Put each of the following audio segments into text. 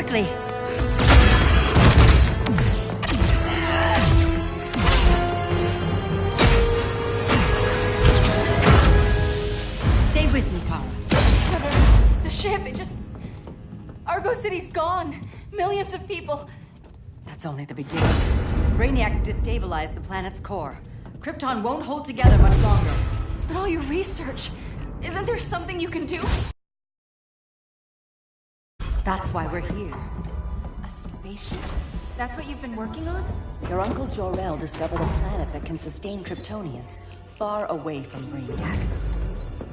quickly. Stay with me, Kara. The ship, it just... Argo City's gone. Millions of people. That's only the beginning. Brainiac's destabilized the planet's core. Krypton won't hold together much longer. But all your research, isn't there something you can do? That's why we're here. A spaceship? That's what you've been working on? Your Uncle Jor-El discovered a planet that can sustain Kryptonians, far away from Brainiac.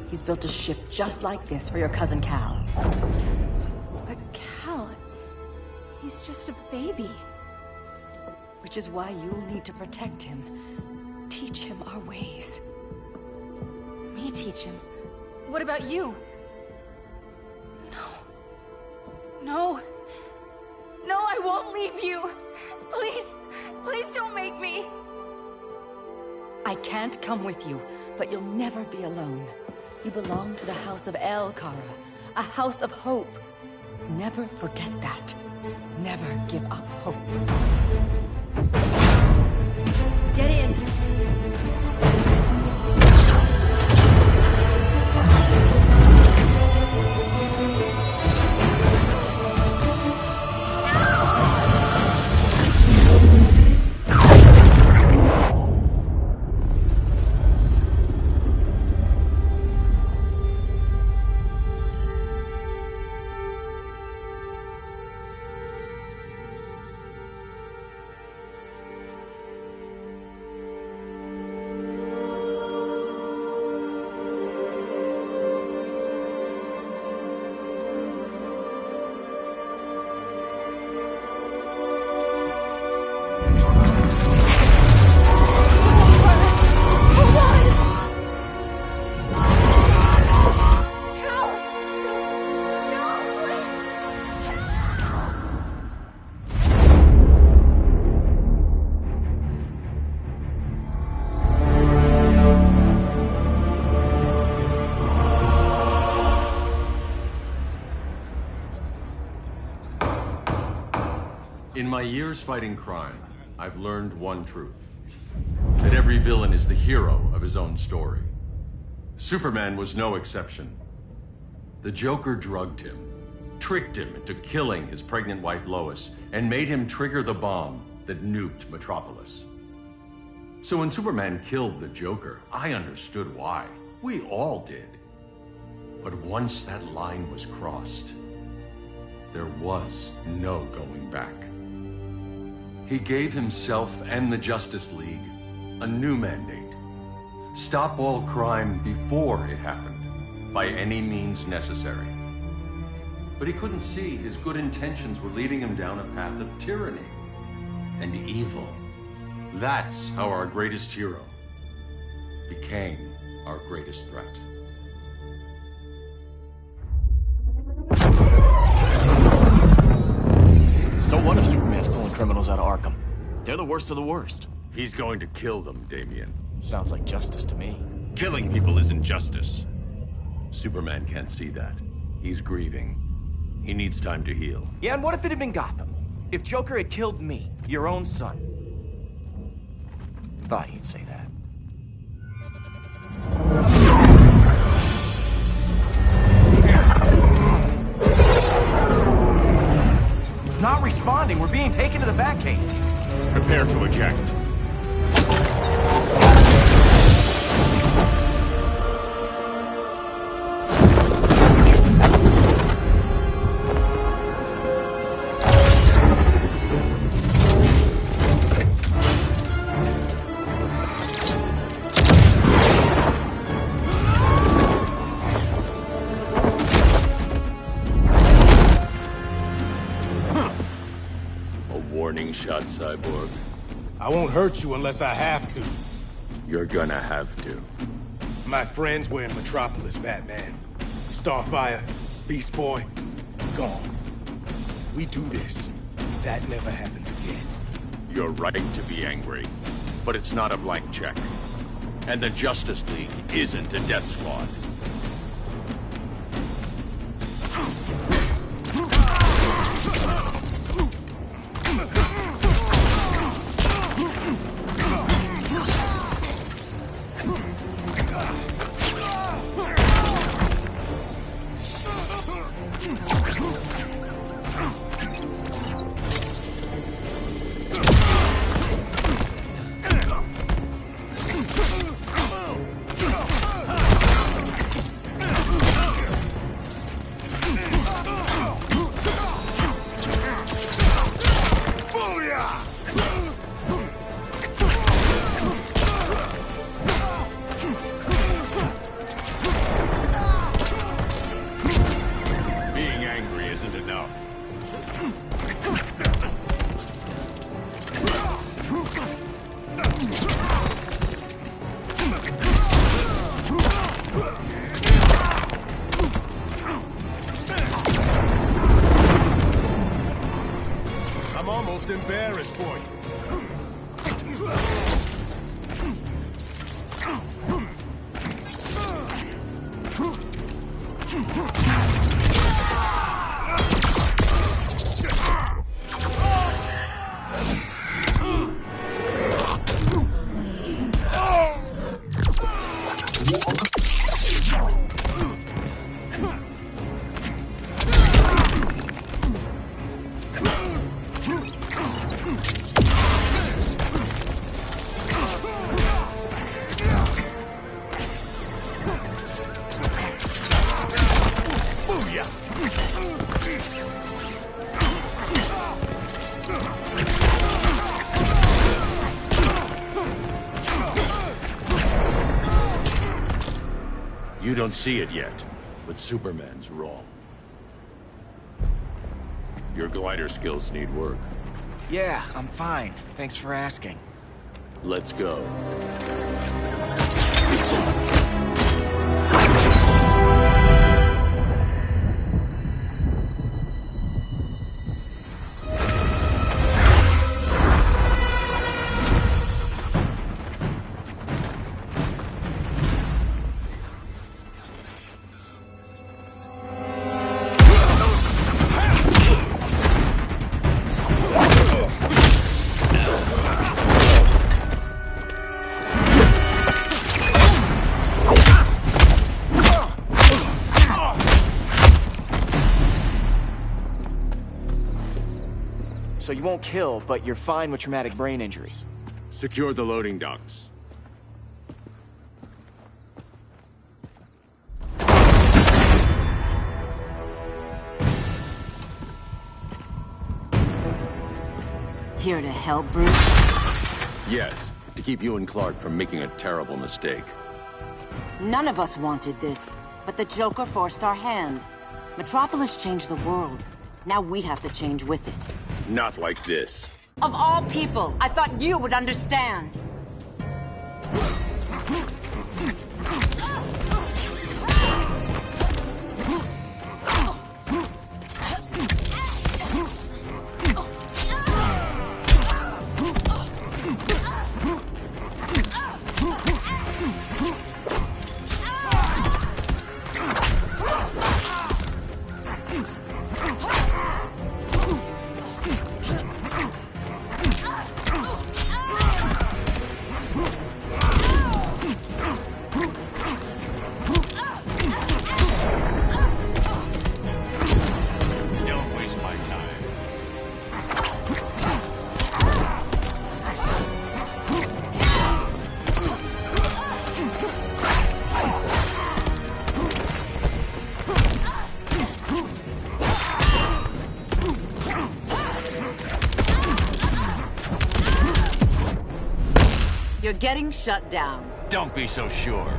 He's built a ship just like this for your cousin Cal. But Cal... he's just a baby. Which is why you'll need to protect him. Teach him our ways. Me teach him? What about you? No, I won't leave you. Please don't make me. I can't come with you, but you'll never be alone. You belong to the House of El, Kara. A house of hope. Never forget that. Never give up hope. Get in. In my years fighting crime, I've learned one truth. That every villain is the hero of his own story. Superman was no exception. The Joker drugged him, tricked him into killing his pregnant wife Lois, and made him trigger the bomb that nuked Metropolis. So when Superman killed the Joker, I understood why. We all did. But once that line was crossed, there was no going back. He gave himself and the Justice League a new mandate. Stop all crime before it happened, by any means necessary. But he couldn't see his good intentions were leading him down a path of tyranny and evil. That's how our greatest hero became our greatest threat. So what if Superman's pulling criminals out of Arkham? They're the worst of the worst. He's going to kill them, Damian. Sounds like justice to me. Killing people isn't justice. Superman can't see that. He's grieving. He needs time to heal. Yeah, and what if it had been Gotham? If Joker had killed me, your own son? Thought you'd say that. It's not responding. We're being taken to the Batcave. Prepare to eject. Warning shot, Cyborg. I won't hurt you unless I have to. You're gonna have to. My friends were in Metropolis, Batman. Starfire, Beast Boy, gone. We do this. That never happens again. You're right to be angry, but it's not a blank check. And the Justice League isn't a death squad. I'm almost embarrassed for you. You don't see it yet, but Superman's wrong. Your glider skills need work. Yeah, I'm fine. Thanks for asking. Let's go. So you won't kill, but you're fine with traumatic brain injuries. Secure the loading docks. Here to help, Bruce? Yes, to keep you and Clark from making a terrible mistake. None of us wanted this, but the Joker forced our hand. Metropolis changed the world. Now we have to change with it. Not like this. Of all people, I thought you would understand. You're getting shut down. Don't be so sure.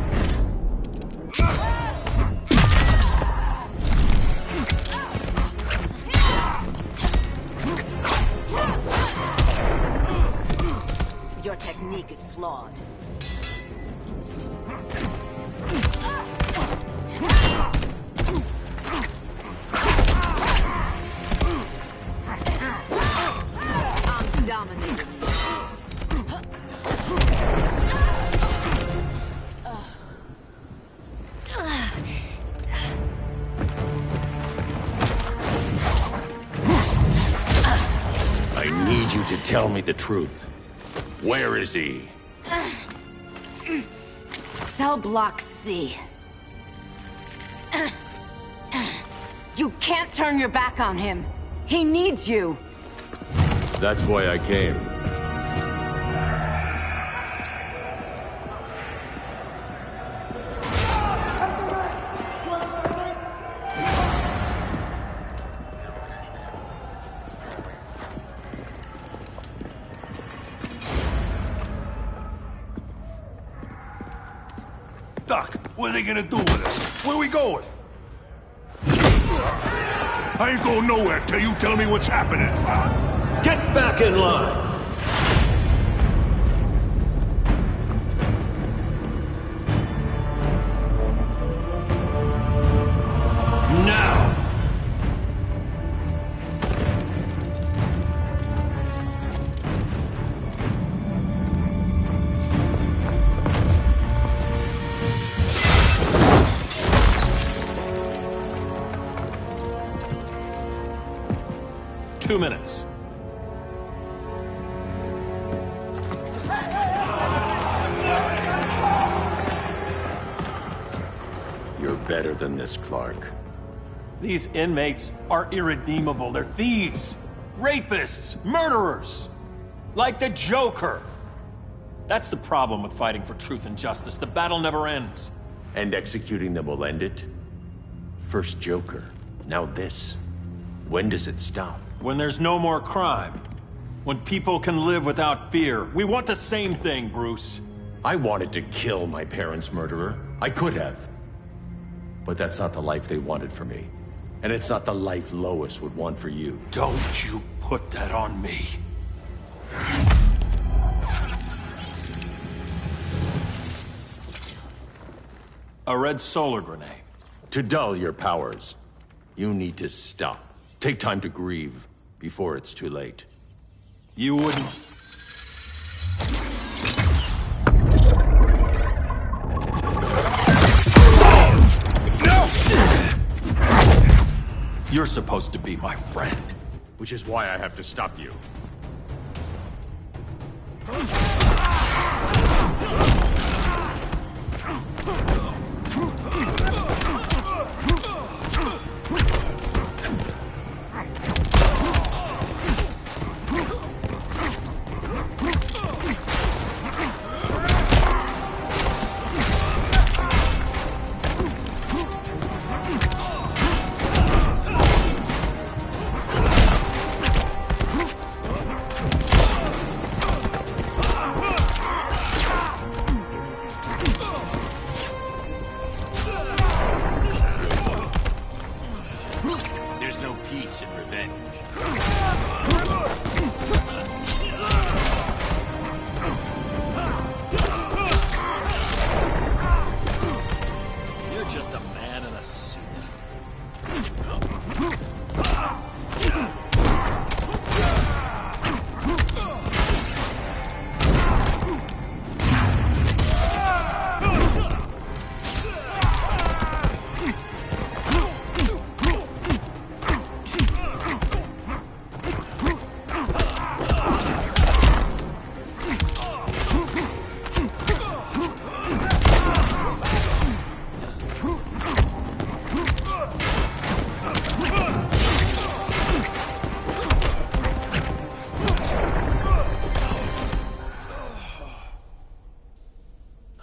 Your technique is flawed. I'm dominating you. I need you to tell me the truth. Where is he? Cell block C. You can't turn your back on him. He needs you. That's why I came. Doc, what are they gonna do with us? Where we going? I ain't going nowhere till you tell me what's happening. Get back in line! 2 minutes. You're better than this, Clark. These inmates are irredeemable. They're thieves, rapists, murderers. Like the Joker. That's the problem with fighting for truth and justice. The battle never ends. And executing them will end it? First Joker, now this. When does it stop? When there's no more crime. When people can live without fear. We want the same thing, Bruce. I wanted to kill my parents' murderer. I could have. But that's not the life they wanted for me. And it's not the life Lois would want for you. Don't you put that on me. A red solar grenade. To dull your powers, you need to stop. Take time to grieve before it's too late. You wouldn't... You're supposed to be my friend. Which is why I have to stop you.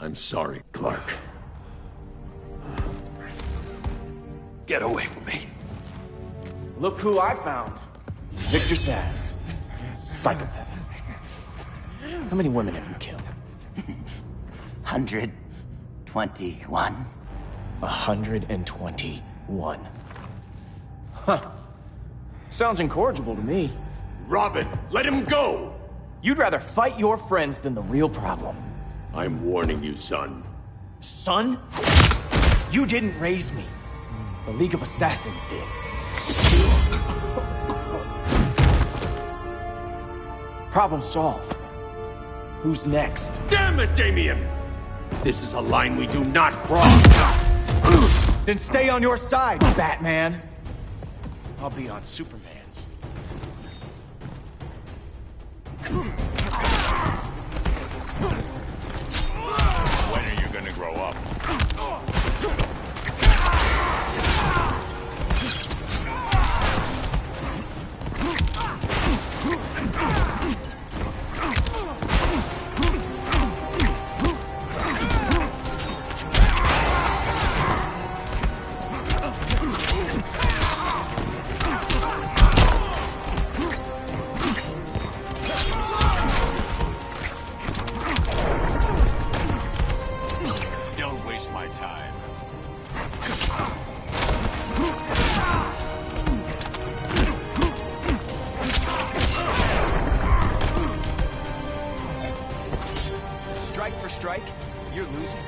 I'm sorry, Clark. Get away from me. Look who I found. Victor Zsasz. Psychopath. How many women have you killed? 121. 121. Huh. Sounds incorrigible to me. Robin, let him go! You'd rather fight your friends than the real problem. I'm warning you, son. Son? You didn't raise me. The League of Assassins did. Problem solved. Who's next? Damn it, Damien! This is a line we do not cross! Then stay on your side, Batman. I'll be on Superman's. When are you gonna grow up? Don't waste my time. Strike for strike, you're losing.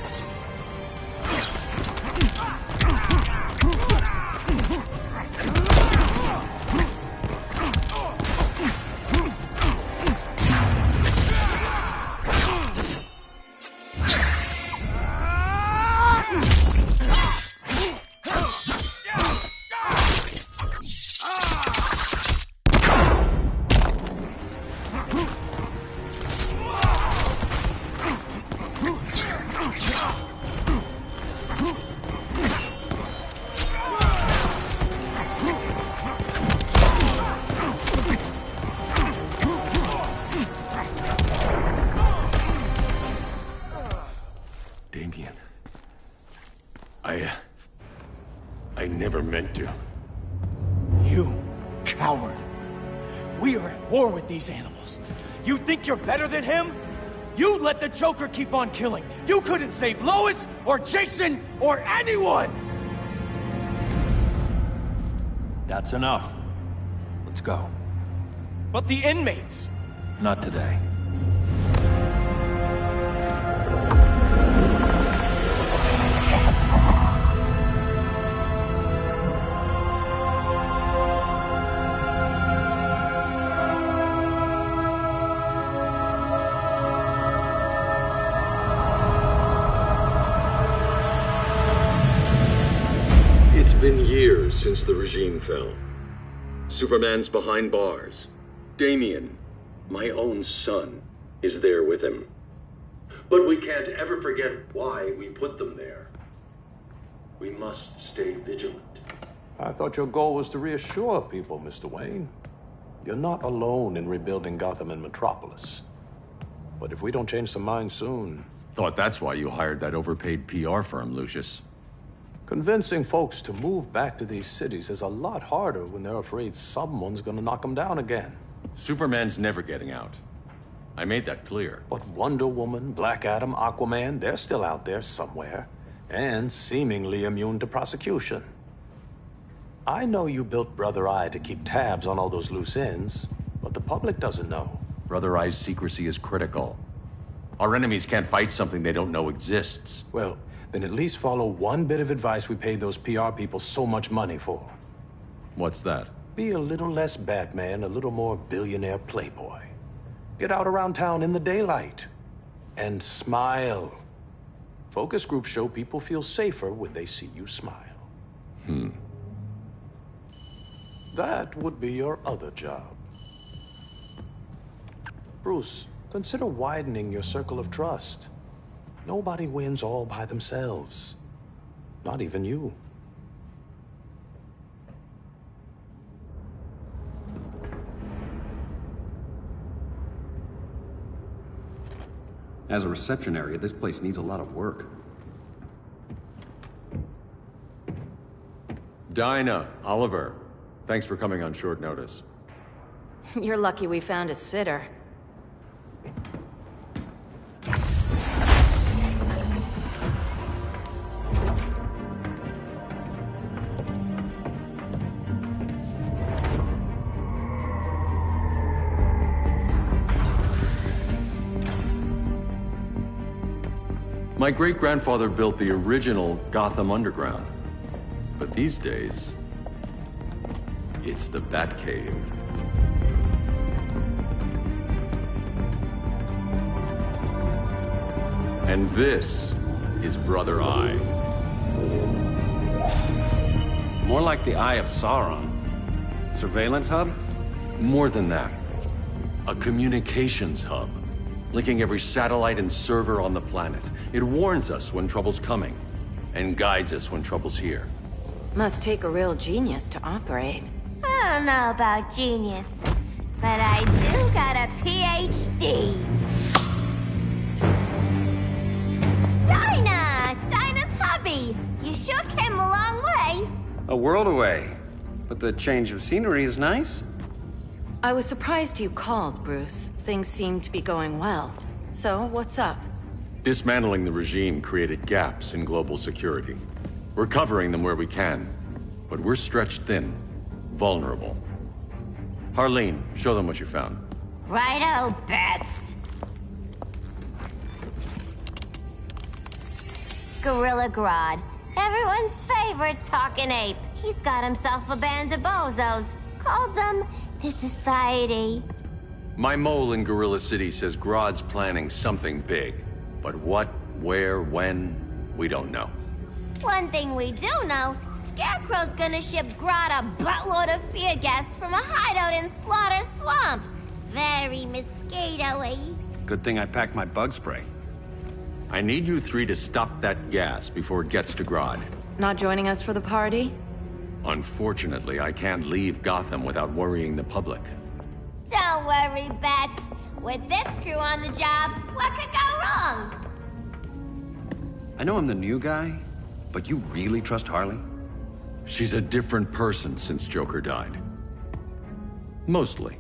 I never meant to. You coward. We are at war with these animals. You think you're better than him? You let the Joker keep on killing. You couldn't save Lois, or Jason, or anyone! That's enough. Let's go. But the inmates! Not today. It's been years since the regime fell. Superman's behind bars. Damien, my own son, is there with him. But we can't ever forget why we put them there. We must stay vigilant. I thought your goal was to reassure people, Mr. Wayne. You're not alone in rebuilding Gotham and Metropolis. But if we don't change some minds soon... Thought that's why you hired that overpaid PR firm, Lucius. Convincing folks to move back to these cities is a lot harder when they're afraid someone's gonna knock them down again. Superman's never getting out. I made that clear. But Wonder Woman, Black Adam, Aquaman, they're still out there somewhere. And seemingly immune to prosecution. I know you built Brother Eye to keep tabs on all those loose ends, but the public doesn't know. Brother Eye's secrecy is critical. Our enemies can't fight something they don't know exists. Well, then at least follow one bit of advice we paid those PR people so much money for. What's that? Be a little less Batman, a little more billionaire playboy. Get out around town in the daylight. And smile. Focus groups show people feel safer when they see you smile. That would be your other job. Bruce, consider widening your circle of trust. Nobody wins all by themselves. Not even you. As a reception area, this place needs a lot of work. Dinah, Oliver, thanks for coming on short notice. You're lucky we found a sitter. My great-grandfather built the original Gotham Underground. But these days, it's the Batcave. And this is Brother Eye. More like the Eye of Sauron. Surveillance hub? More than that. A communications hub. Linking every satellite and server on the planet. It warns us when trouble's coming, and guides us when trouble's here. Must take a real genius to operate. I don't know about genius, but I do got a PhD. Dinah's hubby! You sure came a long way. A world away. But the change of scenery is nice. I was surprised you called, Bruce. Things seem to be going well. So, what's up? Dismantling the regime created gaps in global security. We're covering them where we can, but we're stretched thin, vulnerable. Harleen, show them what you found. Righto, Bats. Gorilla Grodd. Everyone's favorite talking ape. He's got himself a band of bozos. Calls them the Society. My mole in Gorilla City says Grodd's planning something big. But what, where, when, we don't know. One thing we do know, Scarecrow's gonna ship Grodd a buttload of fear gas from a hideout in Slaughter Swamp. Very mosquito-y. Good thing I packed my bug spray. I need you three to stop that gas before it gets to Grodd. Not joining us for the party? Unfortunately, I can't leave Gotham without worrying the public. Don't worry, Bats. With this crew on the job, what could go wrong? I know I'm the new guy, But you really trust Harley? She's a different person since Joker died. Mostly.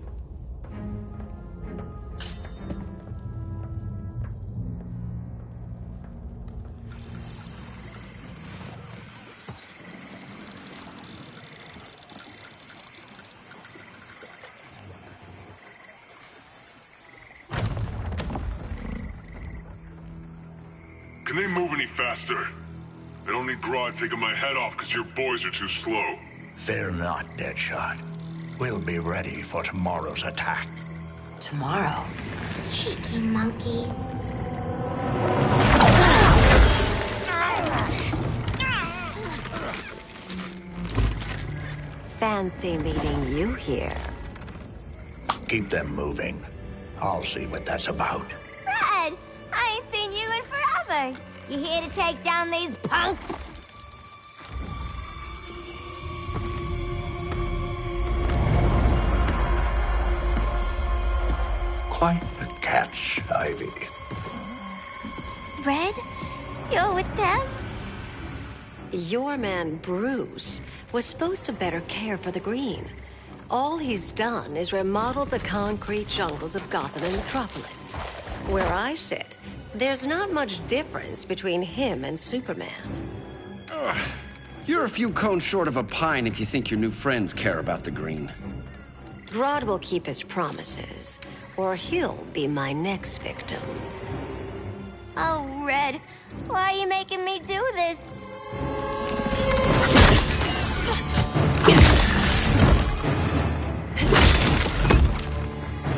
Can they move any faster? I don't need Grodd taking my head off because your boys are too slow. Fear not, Deadshot. We'll be ready for tomorrow's attack. Tomorrow? Cheeky monkey. Fancy meeting you here. Keep them moving. I'll see what that's about. Red, I ain't seen you in forever. You here to take down these punks? Quite the catch, Ivy. Red, you're with them? Your man, Bruce, was supposed to better care for the Green. All he's done is remodel the concrete jungles of Gotham and Metropolis. Where I sit, there's not much difference between him and Superman. You're a few cones short of a pine if you think your new friends care about the Green. Grodd will keep his promises, or he'll be my next victim. Oh, Red, why are you making me do this?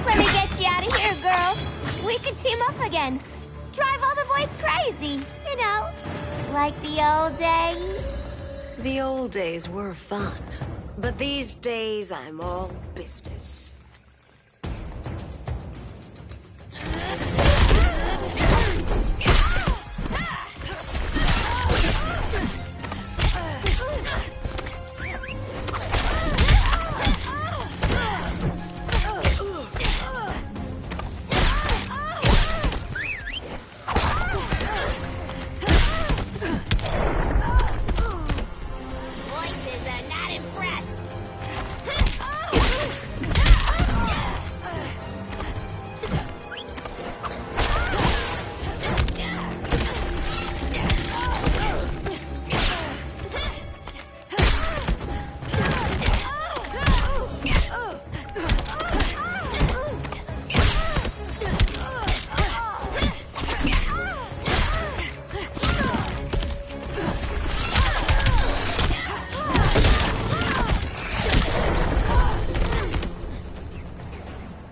Let me get you out of here, girl. We can team up again. Drive all the boys crazy, you know, like the old days. The old days were fun, but these days I'm all business.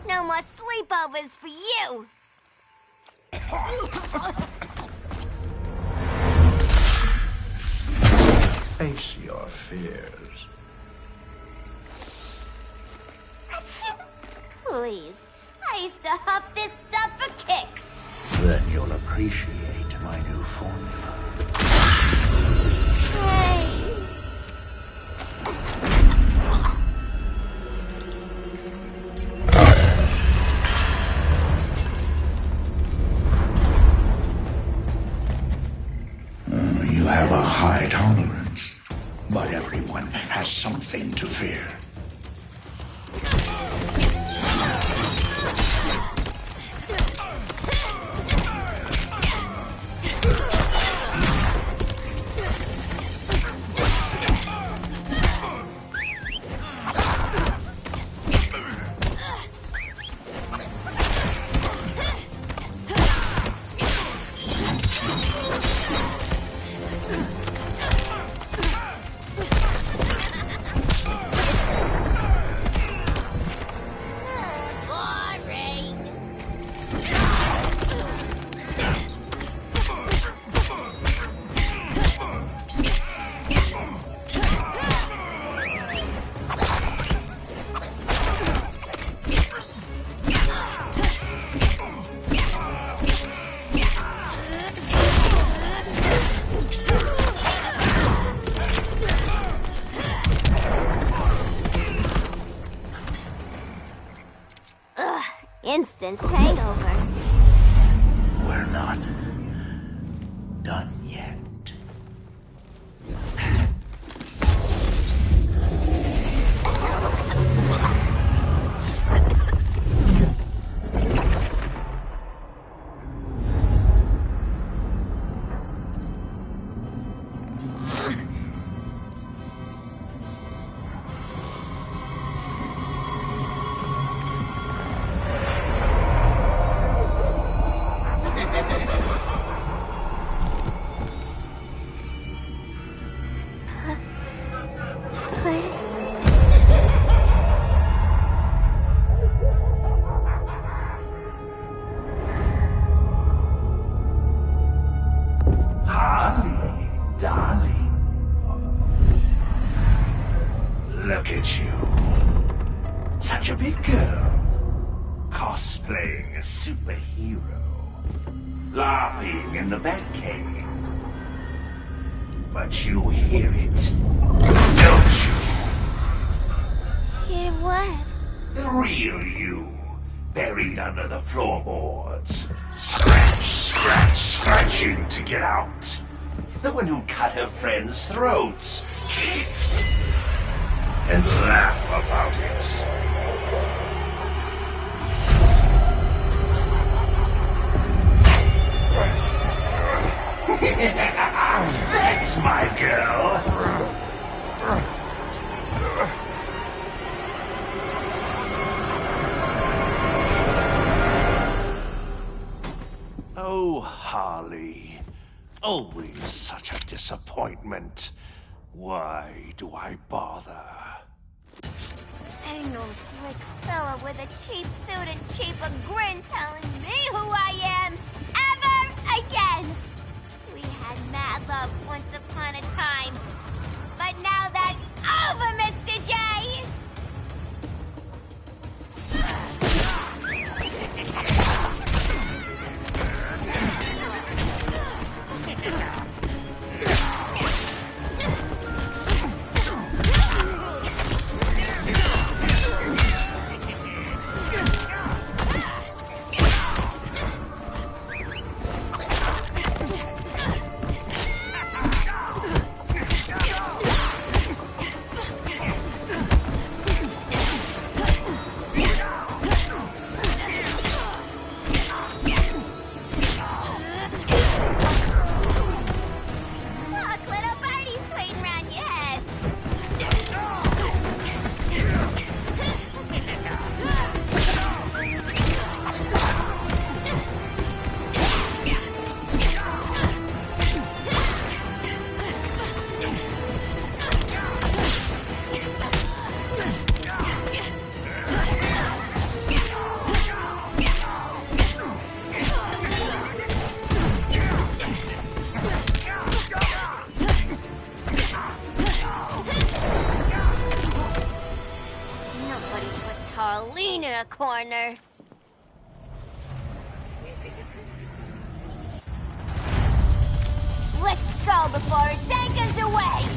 No more sleepovers for you! Face your fears. Please, I used to huff this stuff for kicks. Then you'll appreciate my new formula. Hey. You have a high tolerance, but everyone has something to fear. Instant hangover. We're not done yet. Harley, darling. Look at you. Such a big girl. Cosplaying a superhero. LARPing in the Batcave. But you hear it, don't you? Hear what? The real you, buried under the floorboards. Scratching to get out. The one who cut her friends' throats. And laugh about it. That's my girl. Oh, Harley. Always such a disappointment. Why do I bother? Ain't no slick fella with a cheap suit and cheaper grin telling me who I am ever again. We had mad love once upon a time, but now that's over, Mr. J. Lean in a corner. Let's go before it takes us away!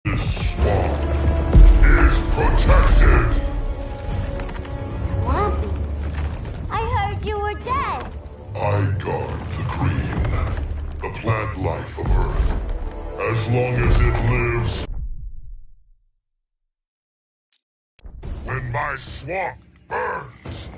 This swamp is protected. Swampy? I heard you were dead. I guard the green, the plant life of Earth. As long as it lives. When my swamp burns.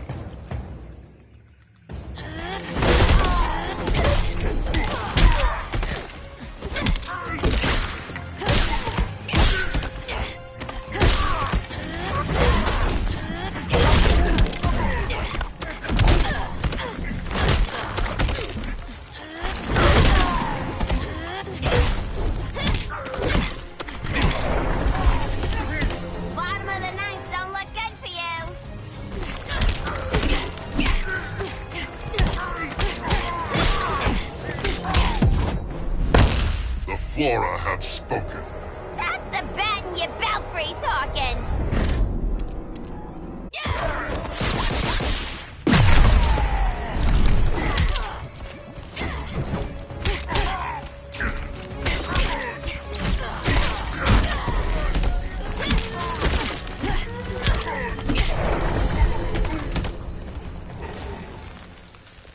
Flora have spoken. That's the bat in your belfry talking.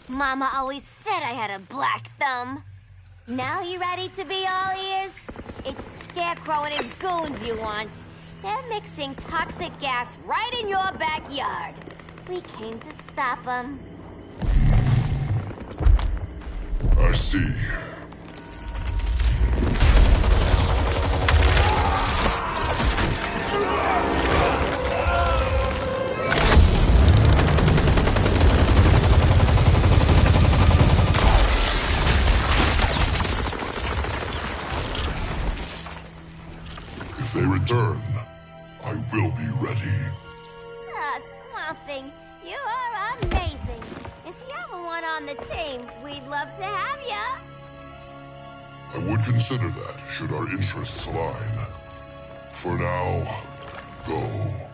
Mama always said I had a black thumb. Now you ready to be all ears? It's Scarecrow Scarecrow and his goons you want. They're mixing toxic gas right in your backyard. We came to stop them. I see. If they return, I will be ready. Ah, Swamp Thing, you are amazing. If you ever want on the team, we'd love to have ya. I would consider that, should our interests align. For now, go.